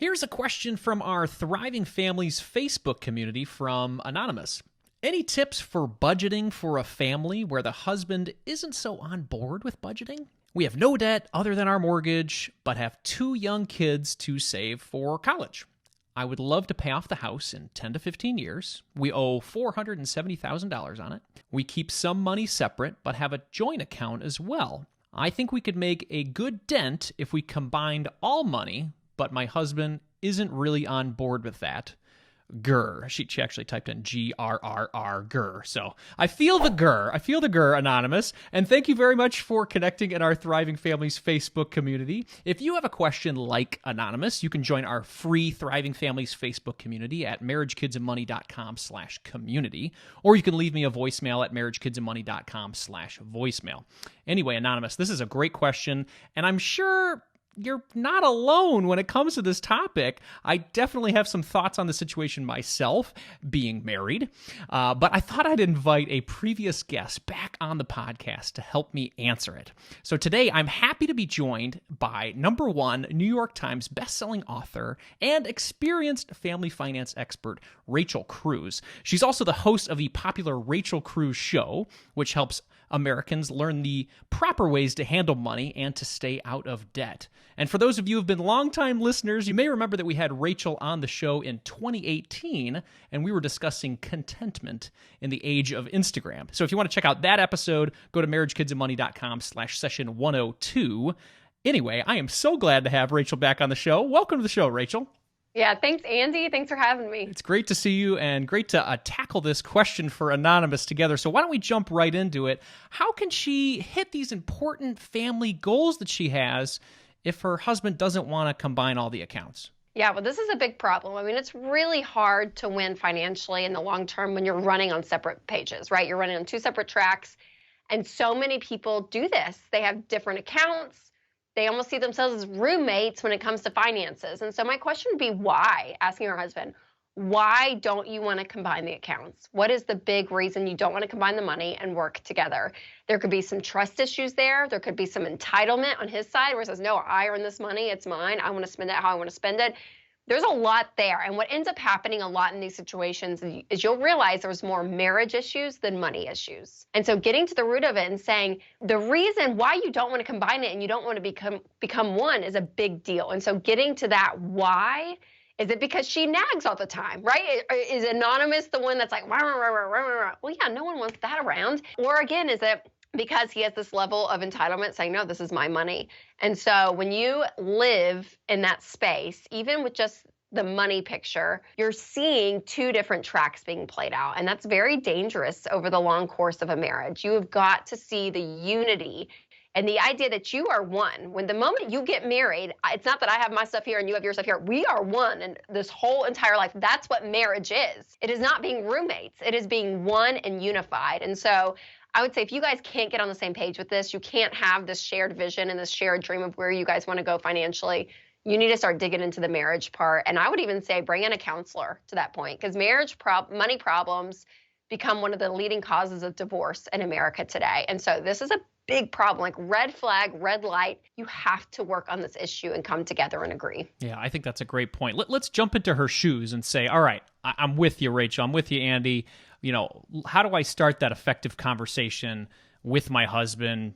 Here's a question from our Thriving Families Facebook community from Anonymous. Any tips for budgeting for a family where the husband isn't so on board with budgeting? We have no debt other than our mortgage, but have 2 young kids to save for college. I would love to pay off the house in 10 to 15 years. We owe $470,000 on it. We keep some money separate, but have a joint account as well. I think we could make a good dent if we combined all money, but my husband isn't really on board with that. Grr. She actually typed in G-R-R-R, grr. So I feel the grr, Anonymous. And thank you very much for connecting in our Thriving Families Facebook community. If you have a question like Anonymous, you can join our free Thriving Families Facebook community at marriagekidsandmoney.com/community, or you can leave me a voicemail at marriagekidsandmoney.com/voicemail. Anyway, Anonymous, this is a great question, and I'm sure you're not alone when it comes to this topic. I definitely have some thoughts on the situation myself, being married, but I thought I'd invite a previous guest back on the podcast to help me answer it. So today, I'm happy to be joined by #1 New York Times bestselling author and experienced family finance expert, Rachel Cruze. She's also the host of the popular Rachel Cruze Show, which helps Americans learn the proper ways to handle money and to stay out of debt. And for those of you who have been longtime listeners, you may remember that we had Rachel on the show in 2018, and we were discussing contentment in the age of Instagram. So if you want to check out that episode, go to marriagekidsandmoney.com/session 102. Anyway, I am so glad to have Rachel back on the show. Welcome to the show, Rachel. Yeah, thanks, Andy. Thanks for having me. It's great to see you and great to tackle this question for Anonymous together. So why don't we jump right into it? How can she hit these important family goals that she has if her husband doesn't want to combine all the accounts? Yeah, well, this is a big problem. I mean, it's really hard to win financially in the long term when you're running on separate pages, right? You're running on 2 separate tracks. And so many people do this. They have different accounts. They almost see themselves as roommates when it comes to finances. And so my question would be why? Asking your husband, why don't you want to combine the accounts? What is the big reason you don't want to combine the money and work together? There could be some trust issues there. There could be some entitlement on his side where he says, no, I earn this money. It's mine. I want to spend it how I want to spend it. There's a lot there. And what ends up happening a lot in these situations is you'll realize there's more marriage issues than money issues. And so getting to the root of it and saying the reason why you don't want to combine it and you don't want to become one is a big deal. And so getting to that why, is it because she nags all the time, right? Is Anonymous the one that's like, rah, rah, rah, rah, rah, rah? Well, yeah, no one wants that around. Or again, is it because he has this level of entitlement saying, no, this is my money. And so when you live in that space, even with just the money picture, you're seeing 2 different tracks being played out. And that's very dangerous over the long course of a marriage. You have got to see the unity and the idea that you are one. When the moment you get married, it's not that I have my stuff here and you have your stuff here. We are one. And this whole entire life, that's what marriage is. It is not being roommates. It is being one and unified. And so I would say if you guys can't get on the same page with this, you can't have this shared vision and this shared dream of where you guys want to go financially, you need to start digging into the marriage part. And I would even say bring in a counselor to that point, because money problems become one of the leading causes of divorce in America today. And so this is a big problem, like red flag, red light. You have to work on this issue and come together and agree. Yeah, I think that's a great point. Let's jump into her shoes and say, all right, I'm with you, Rachel. I'm with you, Andy. You know, how do I start that effective conversation with my husband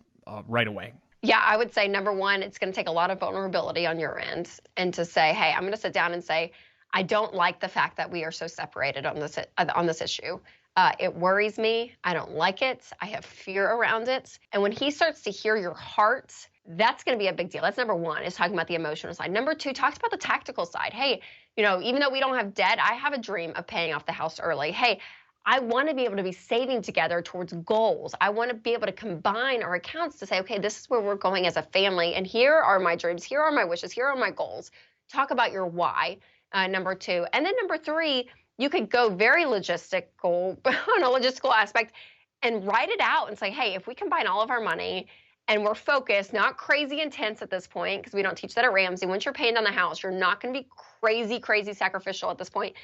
right away? Yeah, I would say #1, it's going to take a lot of vulnerability on your end and to say, hey, I'm going to sit down and say, I don't like the fact that we are so separated on this issue. It worries me. I don't like it. I have fear around it. And when he starts to hear your heart, that's going to be a big deal. That's #1, is talking about the emotional side. #2, talks about the tactical side. Hey, even though we don't have debt, I have a dream of paying off the house early. Hey, I want to be able to be saving together towards goals. I want to be able to combine our accounts to say, okay, this is where we're going as a family, and here are my dreams, here are my wishes, here are my goals. Talk about your why, #2. And then #3, you could go very logistical on a logistical aspect and write it out and say, hey, if we combine all of our money and we're focused, not crazy intense at this point, because we don't teach that at Ramsey. Once you're paying down the house, you're not going to be crazy sacrificial at this point.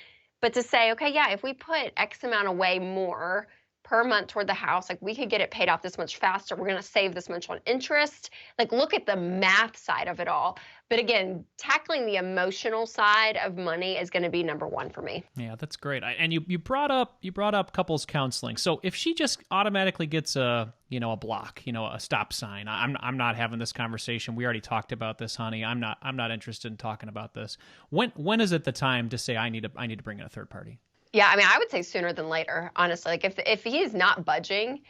But to say, okay, yeah, if we put X amount away more per month toward the house. Like, we could get it paid off this much faster. We're going to save this much on interest. Like, look at the math side of it all. But again, tackling the emotional side of money is going to be number one for me. Yeah, that's great. And you brought up couples counseling. So if she just automatically gets a block, a stop sign, I'm not having this conversation. We already talked about this, honey. I'm not interested in talking about this. When is it the time to say I need to bring in a third party? Yeah, I mean, I would say sooner than later, honestly. Like, if he is not budging,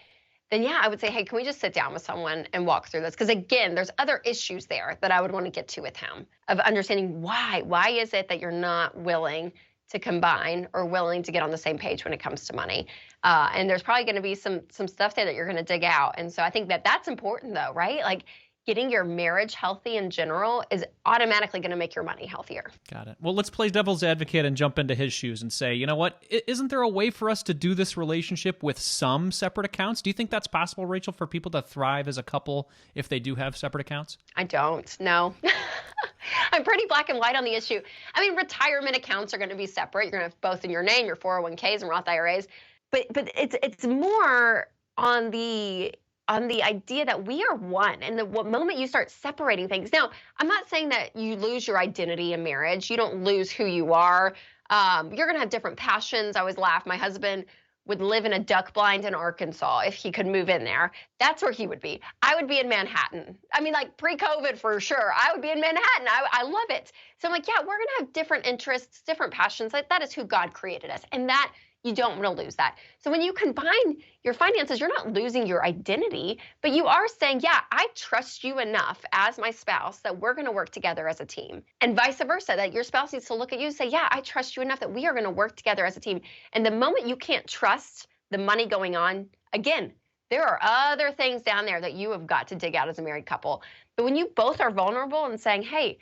then yeah, I would say, hey, can we just sit down with someone and walk through this? Because again, there's other issues there that I would want to get to with him, of understanding why. Why is it that you're not willing to combine or willing to get on the same page when it comes to money? And there's probably going to be some stuff there that you're going to dig out. And so I think that's important though, right? Like, getting your marriage healthy in general is automatically going to make your money healthier. Got it. Well, let's play devil's advocate and jump into his shoes and say, you know what? Isn't there a way for us to do this relationship with some separate accounts? Do you think that's possible, Rachel, for people to thrive as a couple if they do have separate accounts? I don't. No. I'm pretty black and white on the issue. I mean, retirement accounts are going to be separate. You're going to have both in your name, your 401ks and Roth IRAs. But it's more on the idea that we are one, and the moment you start separating things. Now, I'm not saying that you lose your identity in marriage. You don't lose who you are. You're going to have different passions. I always laugh. My husband would live in a duck blind in Arkansas if he could move in there. That's where he would be. I would be in Manhattan. I mean, like pre-COVID for sure. I would be in Manhattan. I love it. So I'm like, yeah, we're going to have different interests, different passions. Like, that is who God created us. And that you don't want to lose that. So when you combine your finances, you're not losing your identity, but you are saying, yeah, I trust you enough as my spouse that we're going to work together as a team. And vice versa, that your spouse needs to look at you and say, yeah, I trust you enough that we are going to work together as a team. And the moment you can't trust the money going on, again, there are other things down there that you have got to dig out as a married couple. But when you both are vulnerable and saying, hey,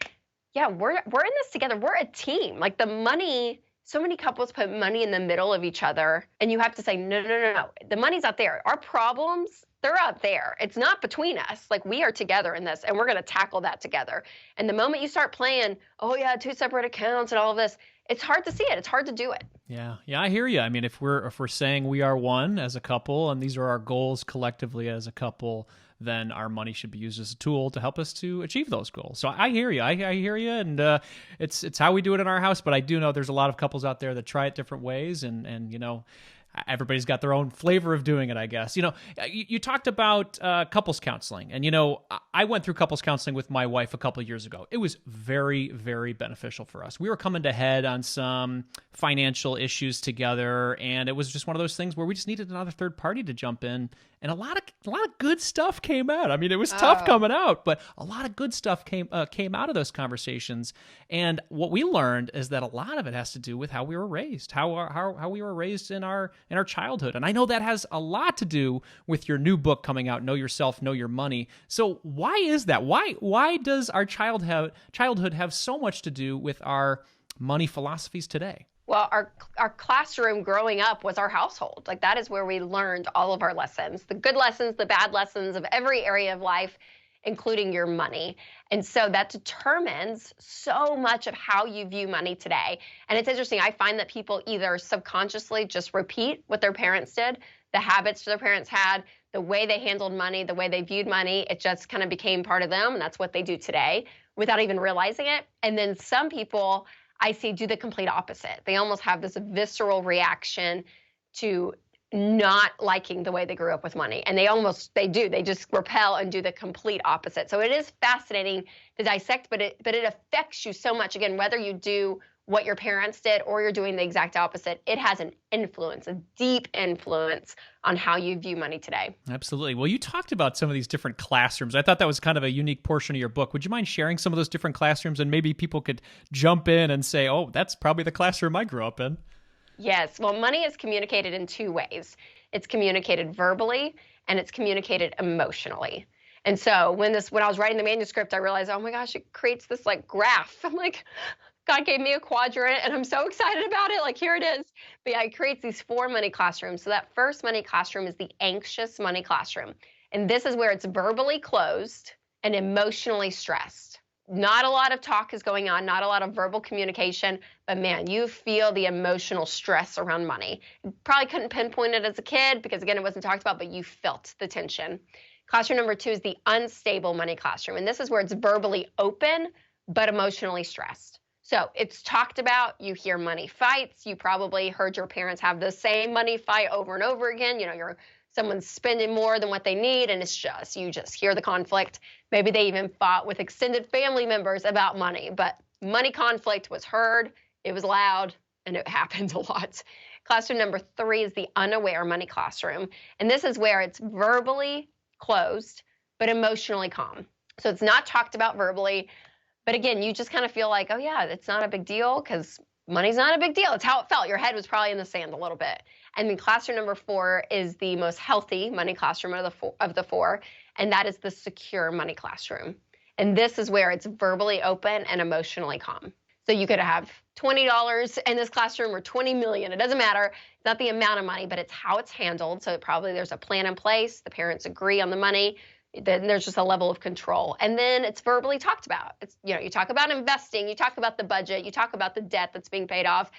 yeah, we're in this together. We're a team. Like, the money, so many couples put money in the middle of each other, and you have to say, no. The money's out there. Our problems, they're out there. It's not between us. Like, we are together in this, and we're going to tackle that together. And the moment you start playing, oh yeah, 2 separate accounts and all of this, it's hard to see it. It's hard to do it. Yeah, I hear you. I mean, if we're saying we are one as a couple, and these are our goals collectively as a couple, then our money should be used as a tool to help us to achieve those goals. So I hear you. I hear you, and it's how we do it in our house. But I do know there's a lot of couples out there that try it different ways, and everybody's got their own flavor of doing it, I guess. You talked about couples counseling, and I went through couples counseling with my wife a couple of years ago. It was very, very beneficial for us. We were coming to head on some financial issues together, and it was just one of those things where we just needed another third party to jump in. And a lot of good stuff came out. I mean, it was tough coming out, but a lot of good stuff came out of those conversations. And what we learned is that a lot of it has to do with how we were raised, how we were raised in our childhood. And I know that has a lot to do with your new book coming out, Know Yourself, Know Your Money. So why is that? Why does our childhood have so much to do with our money philosophies today? Well, our classroom growing up was our household. Like, that is where we learned all of our lessons, the good lessons, the bad lessons of every area of life, including your money. And so that determines so much of how you view money today. And it's interesting. I find that people either subconsciously just repeat what their parents did, the habits their parents had, the way they handled money, the way they viewed money. It just kind of became part of them, and that's what they do today without even realizing it. And then some people I see do the complete opposite. They almost have this visceral reaction to not liking the way they grew up with money. And they just repel and do the complete opposite. So it is fascinating to dissect, but it affects you so much. Again, whether you do what your parents did or you're doing the exact opposite, it has an influence, a deep influence on how you view money today. Absolutely. Well, you talked about some of these different classrooms. I thought that was kind of a unique portion of your book. Would you mind sharing some of those different classrooms, and maybe people could jump in and say, oh, that's probably the classroom I grew up in? Yes. Well, money is communicated in 2 ways. It's communicated verbally and it's communicated emotionally. And so when I was writing the manuscript, I realized, oh my gosh, it creates this like graph. I'm like, God gave me a quadrant and I'm so excited about it. Like, here it is. But yeah, it creates these 4 money classrooms. So that first money classroom is the anxious money classroom. And this is where it's verbally closed and emotionally stressed. Not a lot of talk is going on, not a lot of verbal communication, but man, you feel the emotional stress around money. Probably couldn't pinpoint it as a kid because, again, it wasn't talked about, but you felt the tension. Classroom number 2 is the unstable money classroom. And this is where it's verbally open, but emotionally stressed. So it's talked about, you hear money fights. You probably heard your parents have the same money fight over and over again. Someone's spending more than what they need, and you just hear the conflict. Maybe they even fought with extended family members about money, but money conflict was heard, it was loud, and it happens a lot. Classroom number 3 is the unaware money classroom, and this is where it's verbally closed, but emotionally calm. So it's not talked about verbally, but again, you just kind of feel like, oh yeah, it's not a big deal because money's not a big deal. It's how it felt. Your head was probably in the sand a little bit. And then classroom number 4 is the most healthy money classroom of the four, and that is the secure money classroom. And this is where it's verbally open and emotionally calm. So you could have $20 in this classroom or 20 million. It doesn't matter. It's not the amount of money, but it's how it's handled. So probably there's a plan in place. The parents agree on the money. Then there's just a level of control. And then it's verbally talked about. You talk about investing, you talk about the budget, you talk about the debt that's being paid off,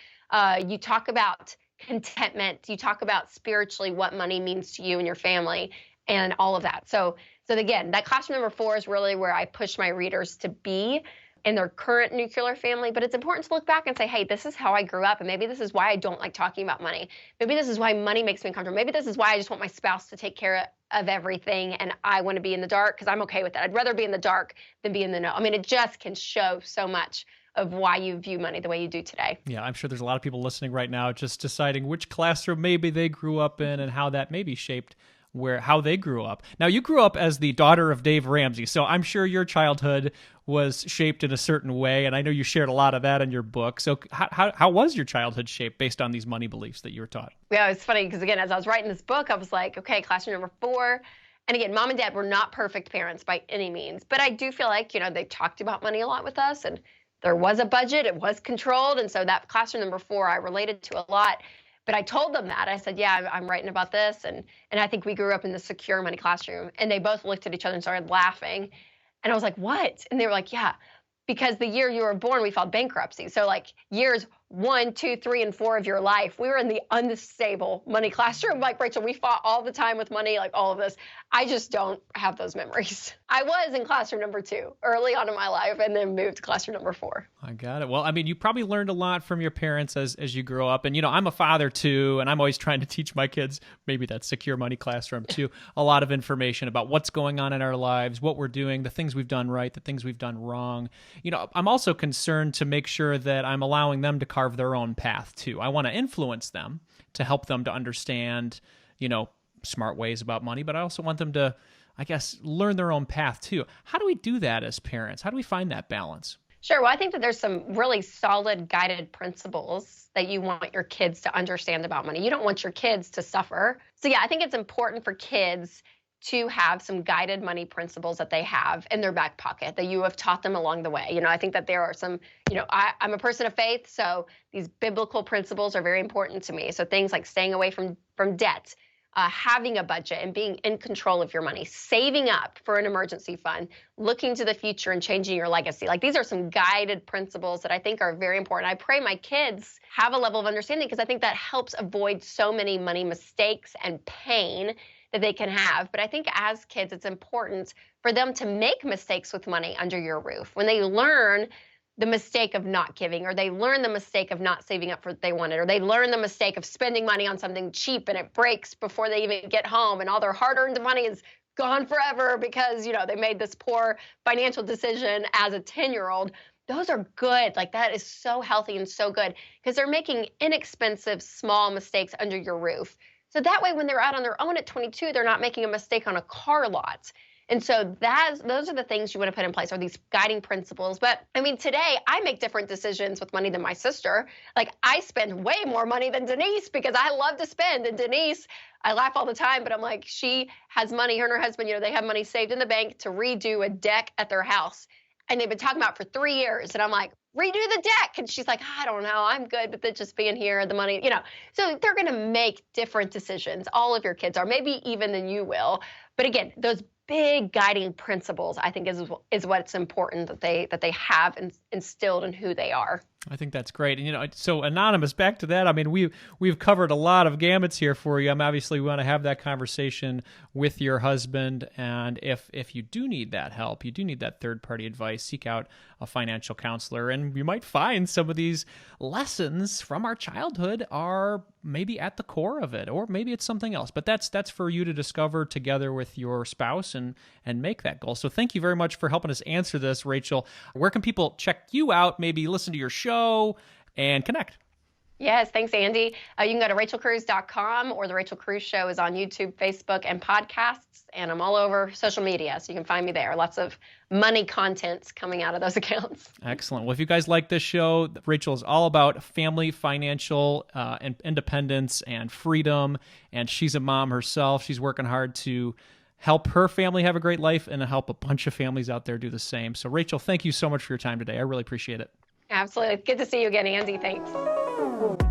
you talk about contentment, you talk about spiritually what money means to you and your family and all of that. So again, that classroom number 4 is really where I push my readers to be in their current nuclear family, but it's important to look back and say, hey, this is how I grew up, and maybe this is why I don't like talking about money. Maybe this is why money makes me uncomfortable. Maybe this is why I just want my spouse to take care of everything, and I want to be in the dark because I'm okay with that. I'd rather be in the dark than be in the know. I mean, it just can show so much of why you view money the way you do today. Yeah, I'm sure there's a lot of people listening right now just deciding which classroom maybe they grew up in and how that maybe shaped how they grew up. Now, you grew up as the daughter of Dave Ramsey, so I'm sure your childhood was shaped in a certain way, and I know you shared a lot of that in your book. So how was your childhood shaped based on these money beliefs that you were taught? Yeah, it's funny because, again, as I was writing this book, I was like, okay, classroom number 4. And again, mom and dad were not perfect parents by any means, but I do feel like, they talked about money a lot with us, and there was a budget, it was controlled, and so that classroom number 4 I related to a lot. But I told them that. I said, yeah, I'm writing about this. And I think we grew up in the secure money classroom. And they both looked at each other and started laughing. And I was like, what? And they were like, yeah, because the year you were born, we filed bankruptcy. So like years 1, 2, 3, and 4 of your life, we were in the unstable money classroom. Like, Rachel, we fought all the time with money, like all of this. I just don't have those memories. I was in classroom number 2 early on in my life and then moved to classroom number 4. I got it. Well, I mean, you probably learned a lot from your parents as you grow up. And, I'm a father too, and I'm always trying to teach my kids, maybe that secure money classroom too, a lot of information about what's going on in our lives, what we're doing, the things we've done right, the things we've done wrong. I'm also concerned to make sure that I'm allowing them to carve their own path too. I want to influence them to help them to understand, smart ways about money, but I also want them to, I guess, learn their own path too. How do we do that as parents? How do we find that balance? Sure. Well, I think that there's some really solid guided principles that you want your kids to understand about money. You don't want your kids to suffer. So yeah, I think it's important for kids to have some guided money principles that they have in their back pocket that you have taught them along the way. I think that there are some, I'm a person of faith, so these biblical principles are very important to me. So things like staying away from debt, having a budget and being in control of your money, saving up for an emergency fund, looking to the future and changing your legacy. Like, these are some guided principles that I think are very important. I pray my kids have a level of understanding because I think that helps avoid so many money mistakes and pain that they can have. But I think as kids, it's important for them to make mistakes with money under your roof. When they learn the mistake of not giving, or they learn the mistake of not saving up for what they wanted, or they learn the mistake of spending money on something cheap and it breaks before they even get home and all their hard-earned money is gone forever because, they made this poor financial decision as a 10-year-old. Those are good. Like, that is so healthy and so good because they're making inexpensive, small mistakes under your roof. So that way, when they're out on their own at 22, they're not making a mistake on a car lot. And so those are the things you want to put in place, are these guiding principles. But I mean, today I make different decisions with money than my sister. Like, I spend way more money than Denise because I love to spend. And Denise, I laugh all the time, but I'm like, she has money, her and her husband, they have money saved in the bank to redo a deck at their house. And they've been talking about it for 3 years. And I'm like, redo the deck. And she's like, I don't know, I'm good with it just being here, the money, So they're going to make different decisions. All of your kids are, maybe even than you will. But again, those big guiding principles, I think is what's important that they have instilled in who they are. I think that's great. And, so Anonymous, back to that. I mean, we've covered a lot of gamuts here for you. Obviously, we want to have that conversation with your husband. And if you do need that help, you do need that third-party advice, seek out a financial counselor. And you might find some of these lessons from our childhood are maybe at the core of it, or maybe it's something else. But that's for you to discover together with your spouse and make that goal. So thank you very much for helping us answer this, Rachel. Where can people check you out, maybe listen to your show and connect? Yes, thanks, Andy. You can go to rachelcruze.com, or The Rachel Cruze Show is on YouTube, Facebook, and podcasts, and I'm all over social media, so you can find me there. Lots of money content coming out of those accounts. Excellent. Well, if you guys like this show, Rachel is all about family, financial and independence and freedom, and she's a mom herself. She's working hard to help her family have a great life and to help a bunch of families out there do the same. So, Rachel, thank you so much for your time today. I really appreciate it. Absolutely. Good to see you again, Andy. Thanks.